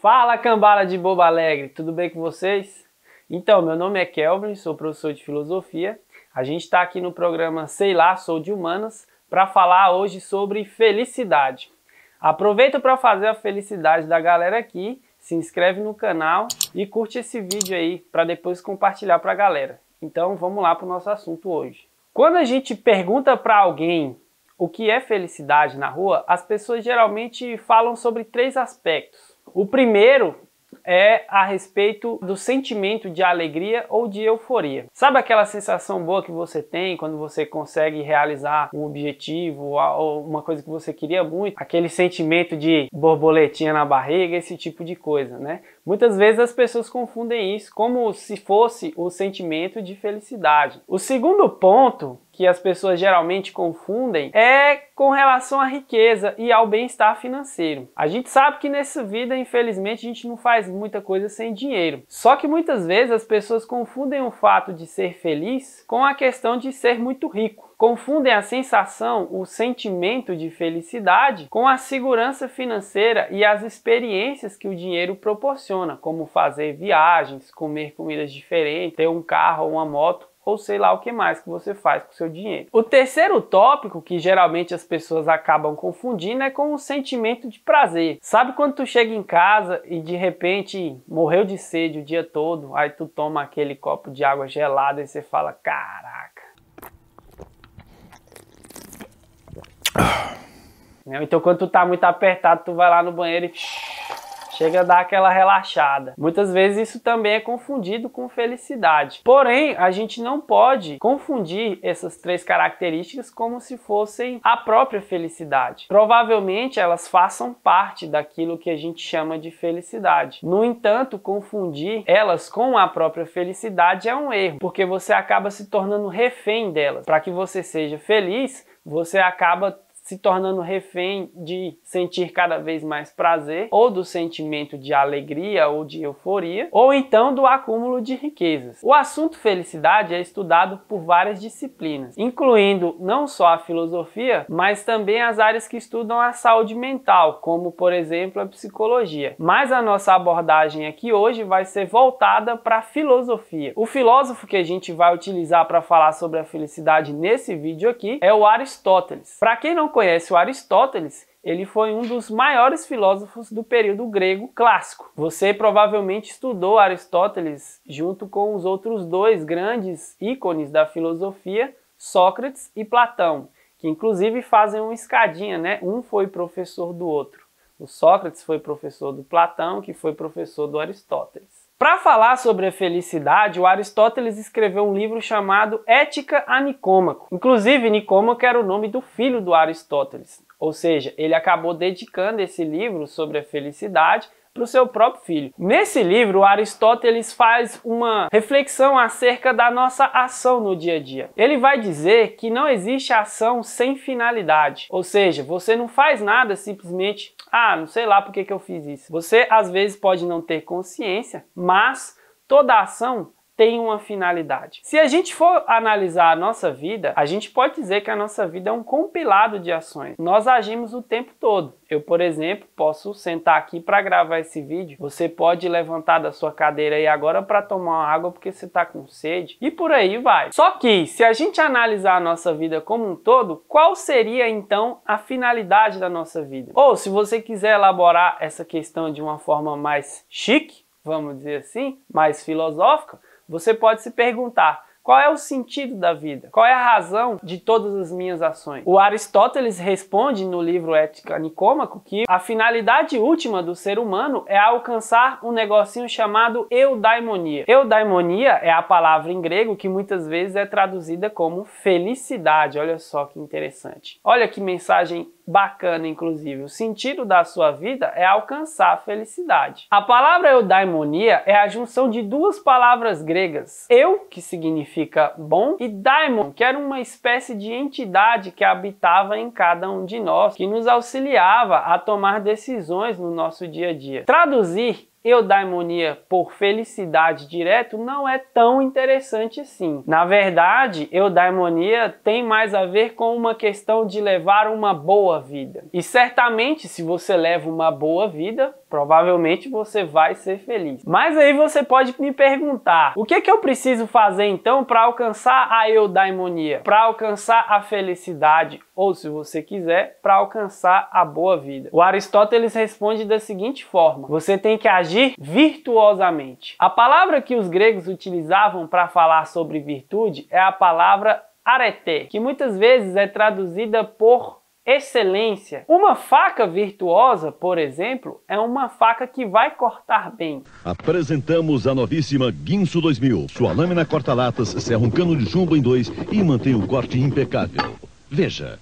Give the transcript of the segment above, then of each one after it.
Fala, cambada de bobo alegre, tudo bem com vocês? Então, meu nome é Kelvin, sou professor de filosofia. A gente está aqui no programa Sei Lá, Sou de Humanas para falar hoje sobre felicidade. Aproveita para fazer a felicidade da galera aqui, se inscreve no canal e curte esse vídeo aí para depois compartilhar para a galera. Então, vamos lá para o nosso assunto hoje. Quando a gente pergunta para alguém o que é felicidade na rua, as pessoas geralmente falam sobre três aspectos. O primeiro é a respeito do sentimento de alegria ou de euforia. Sabe aquela sensação boa que você tem quando você consegue realizar um objetivo ou uma coisa que você queria muito? Aquele sentimento de borboletinha na barriga, esse tipo de coisa, né? Muitas vezes as pessoas confundem isso como se fosse o sentimento de felicidade. O segundo ponto que as pessoas geralmente confundem é com relação à riqueza e ao bem-estar financeiro. A gente sabe que nessa vida, infelizmente, a gente não faz muita coisa sem dinheiro. Só que muitas vezes as pessoas confundem o fato de ser feliz com a questão de ser muito rico. Confundem a sensação, o sentimento de felicidade com a segurança financeira e as experiências que o dinheiro proporciona, como fazer viagens, comer comidas diferentes, ter um carro ou uma moto, ou sei lá o que mais que você faz com o seu dinheiro. O terceiro tópico que geralmente as pessoas acabam confundindo é com o sentimento de prazer. Sabe quando tu chega em casa e de repente morreu de sede o dia todo, aí tu toma aquele copo de água gelada e você fala, caraca. Então quando tu tá muito apertado, tu vai lá no banheiro e chega a dar aquela relaxada. Muitas vezes isso também é confundido com felicidade. Porém, a gente não pode confundir essas três características como se fossem a própria felicidade. Provavelmente elas façam parte daquilo que a gente chama de felicidade. No entanto, confundir elas com a própria felicidade é um erro, porque você acaba se tornando refém delas. Para que você seja feliz, você acaba se tornando refém de sentir cada vez mais prazer, ou do sentimento de alegria ou de euforia, ou então do acúmulo de riquezas. O assunto felicidade é estudado por várias disciplinas, incluindo não só a filosofia, mas também as áreas que estudam a saúde mental, como por exemplo a psicologia. Mas a nossa abordagem aqui hoje vai ser voltada para a filosofia. O filósofo que a gente vai utilizar para falar sobre a felicidade nesse vídeo aqui é o Aristóteles. Para quem não conhece o Aristóteles, ele foi um dos maiores filósofos do período grego clássico. Você provavelmente estudou Aristóteles junto com os outros dois grandes ícones da filosofia, Sócrates e Platão, que inclusive fazem uma escadinha, né? Um foi professor do outro. O Sócrates foi professor do Platão, que foi professor do Aristóteles. Para falar sobre a felicidade, o Aristóteles escreveu um livro chamado Ética a Nicômaco. Inclusive, Nicômaco era o nome do filho do Aristóteles. Ou seja, ele acabou dedicando esse livro sobre a felicidade para o seu próprio filho. Nesse livro, Aristóteles faz uma reflexão acerca da nossa ação no dia a dia. Ele vai dizer que não existe ação sem finalidade. Ou seja, você não faz nada simplesmente, não sei lá por que eu fiz isso. Você, às vezes, pode não ter consciência, mas toda ação tem uma finalidade. Se a gente for analisar a nossa vida, a gente pode dizer que a nossa vida é um compilado de ações. Nós agimos o tempo todo. Eu, por exemplo, posso sentar aqui para gravar esse vídeo. Você pode levantar da sua cadeira aí agora para tomar uma água porque você está com sede. E por aí vai. Só que, se a gente analisar a nossa vida como um todo, qual seria então a finalidade da nossa vida? Ou, se você quiser elaborar essa questão de uma forma mais chique, vamos dizer assim, mais filosófica, você pode se perguntar, qual é o sentido da vida? Qual é a razão de todas as minhas ações? O Aristóteles responde no livro Ética a Nicômaco que a finalidade última do ser humano é alcançar um negocinho chamado eudaimonia. Eudaimonia é a palavra em grego que muitas vezes é traduzida como felicidade. Olha só que interessante. Olha que mensagem bacana, inclusive. O sentido da sua vida é alcançar a felicidade. A palavra eudaimonia é a junção de duas palavras gregas. Eu, que significa bom, e daimon, que era uma espécie de entidade que habitava em cada um de nós, que nos auxiliava a tomar decisões no nosso dia a dia. Traduzir eudaimonia por felicidade direto não é tão interessante assim. Na verdade, eudaimonia tem mais a ver com uma questão de levar uma boa vida. E certamente, se você leva uma boa vida, provavelmente você vai ser feliz. Mas aí você pode me perguntar, o que eu preciso fazer então para alcançar a eudaimonia, para alcançar a felicidade, ou se você quiser, para alcançar a boa vida? O Aristóteles responde da seguinte forma: você tem que agir virtuosamente. A palavra que os gregos utilizavam para falar sobre virtude é a palavra arete, que muitas vezes é traduzida por excelência. Uma faca virtuosa, por exemplo, é uma faca que vai cortar bem. Apresentamos a novíssima Guinso 2000. Sua lâmina corta-latas serra um cano de chumbo em 2 e mantém o corte impecável. Veja.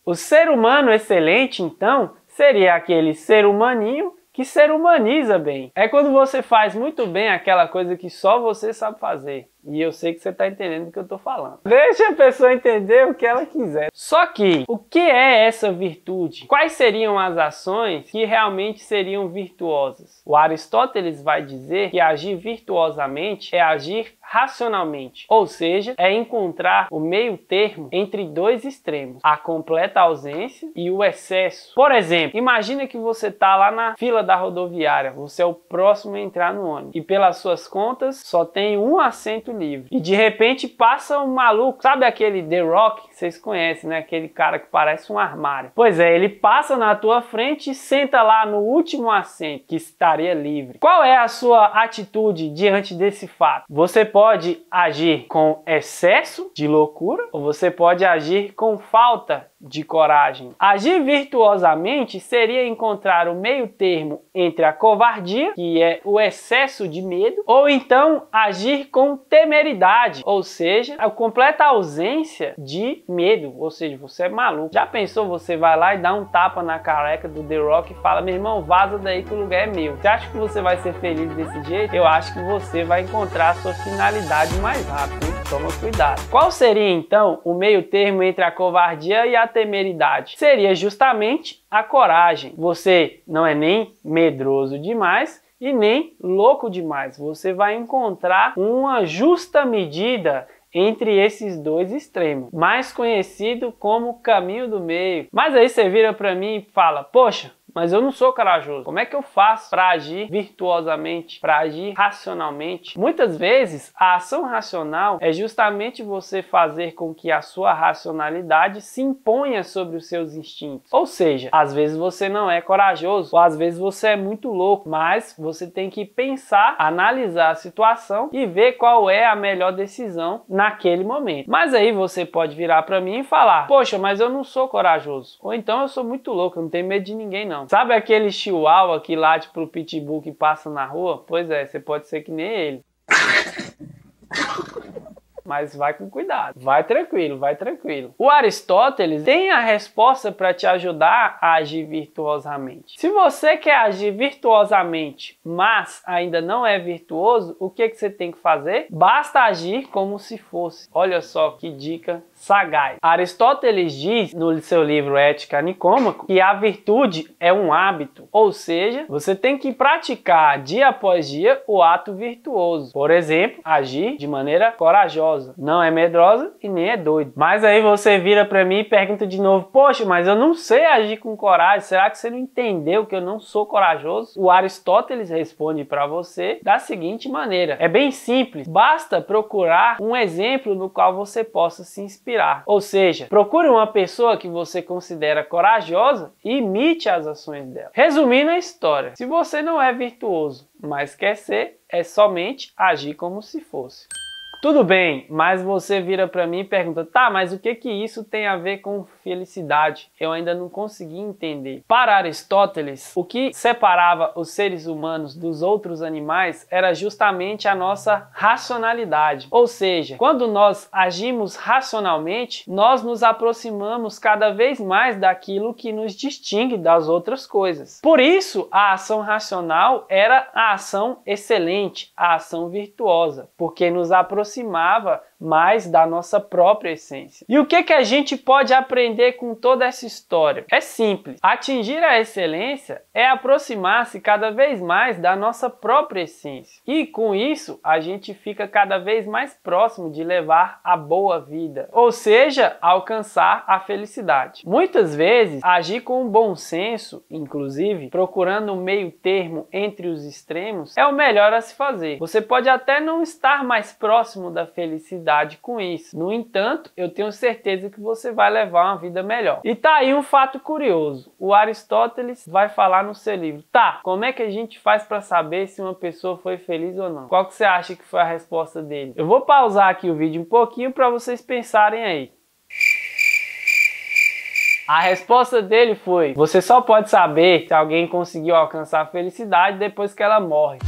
O ser humano excelente, então, seria aquele ser humaninho que ser humaniza bem. É quando você faz muito bem aquela coisa que só você sabe fazer. E eu sei que você está entendendo o que eu estou falando. Deixa a pessoa entender o que ela quiser. Só que, o que é essa virtude? Quais seriam as ações que realmente seriam virtuosas? O Aristóteles vai dizer que agir virtuosamente é agir racionalmente. Ou seja, é encontrar o meio termo entre dois extremos. A completa ausência e o excesso. Por exemplo, imagina que você está lá na fila da rodoviária. Você é o próximo a entrar no ônibus. E pelas suas contas, só tem um assento livre. E de repente passa um maluco, sabe aquele The Rock que vocês conhecem, né? Aquele cara que parece um armário. Pois é, ele passa na tua frente e senta lá no último assento que estaria livre. Qual é a sua atitude diante desse fato? Você pode agir com excesso de loucura ou você pode agir com falta de coragem. Agir virtuosamente seria encontrar o meio termo entre a covardia, que é o excesso de medo, ou então agir com temeridade, ou seja, a completa ausência de medo, ou seja, você é maluco. Já pensou, você vai lá e dá um tapa na careca do The Rock e fala: meu irmão, vaza daí que o lugar é meu. Você acha que você vai ser feliz desse jeito? Eu acho que você vai encontrar a sua finalidade mais rápido, hein? Toma cuidado. Qual seria então o meio termo entre a covardia e a temeridade? Seria justamente a coragem. Você não é nem medroso demais e nem louco demais. Você vai encontrar uma justa medida entre esses dois extremos, mais conhecido como caminho do meio. Mas aí você vira para mim e fala: poxa, mas eu não sou corajoso. Como é que eu faço para agir virtuosamente, para agir racionalmente? Muitas vezes, a ação racional é justamente você fazer com que a sua racionalidade se imponha sobre os seus instintos. Ou seja, às vezes você não é corajoso, ou às vezes você é muito louco, mas você tem que pensar, analisar a situação e ver qual é a melhor decisão naquele momento. Mas aí você pode virar para mim e falar: poxa, mas eu não sou corajoso. Ou então eu sou muito louco, eu não tenho medo de ninguém não. Sabe aquele chihuahua que late pro pitbull que passa na rua? Pois é, você pode ser que nem ele. Mas vai com cuidado, vai tranquilo, vai tranquilo. O Aristóteles tem a resposta para te ajudar a agir virtuosamente. Se você quer agir virtuosamente, mas ainda não é virtuoso, o que você tem que fazer? Basta agir como se fosse. Olha só que dica sagaz. Aristóteles diz no seu livro Ética Nicômaco que a virtude é um hábito, ou seja, você tem que praticar dia após dia o ato virtuoso. Por exemplo, agir de maneira corajosa. Não é medrosa e nem é doido. Mas aí você vira para mim e pergunta de novo: poxa, mas eu não sei agir com coragem. Será que você não entendeu que eu não sou corajoso? O Aristóteles responde para você da seguinte maneira: é bem simples. Basta procurar um exemplo no qual você possa se inspirar. Ou seja, procure uma pessoa que você considera corajosa e imite as ações dela. Resumindo a história, se você não é virtuoso, mas quer ser, é somente agir como se fosse. Tudo bem, mas você vira para mim e pergunta: tá, mas o que isso tem a ver com felicidade? Eu ainda não consegui entender. Para Aristóteles, o que separava os seres humanos dos outros animais era justamente a nossa racionalidade. Ou seja, quando nós agimos racionalmente, nós nos aproximamos cada vez mais daquilo que nos distingue das outras coisas. Por isso, a ação racional era a ação excelente, a ação virtuosa, porque nos aproximava mais da nossa própria essência. E o que a gente pode aprender com toda essa história? É simples. Atingir a excelência é aproximar-se cada vez mais da nossa própria essência. E com isso, a gente fica cada vez mais próximo de levar a boa vida, ou seja, alcançar a felicidade. Muitas vezes, agir com bom senso, inclusive, procurando um meio termo entre os extremos, é o melhor a se fazer. Você pode até não estar mais próximo da felicidade com isso. No entanto, eu tenho certeza que você vai levar uma vida melhor. E tá aí um fato curioso. O Aristóteles vai falar no seu livro: tá, como é que a gente faz para saber se uma pessoa foi feliz ou não? Qual que você acha que foi a resposta dele? Eu vou pausar aqui o vídeo um pouquinho para vocês pensarem aí. A resposta dele foi: você só pode saber se alguém conseguiu alcançar a felicidade depois que ela morre.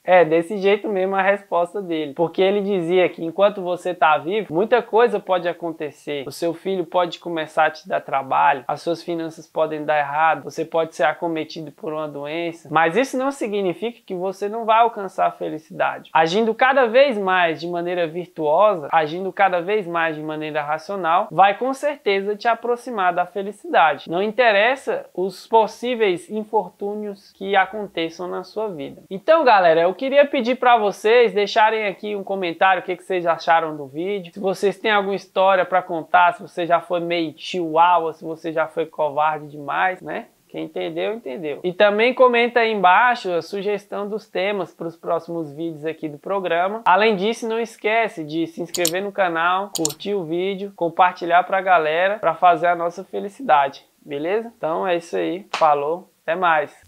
É desse jeito mesmo a resposta dele. Porque ele dizia que enquanto você está vivo, muita coisa pode acontecer. O seu filho pode começar a te dar trabalho, as suas finanças podem dar errado, você pode ser acometido por uma doença. Mas isso não significa que você não vai alcançar a felicidade. Agindo cada vez mais de maneira virtuosa, agindo cada vez mais de maneira racional, vai com certeza te aproximar da felicidade. Não interessa os possíveis infortúnios que aconteçam na sua vida. Então, galera, eu queria pedir para vocês deixarem aqui um comentário o que vocês acharam do vídeo. Se vocês têm alguma história para contar, se você já foi meio chihuahua, se você já foi covarde demais, né? Quem entendeu, entendeu. E também comenta aí embaixo a sugestão dos temas para os próximos vídeos aqui do programa. Além disso, não esquece de se inscrever no canal, curtir o vídeo, compartilhar para a galera para fazer a nossa felicidade, beleza? Então é isso aí, falou, até mais!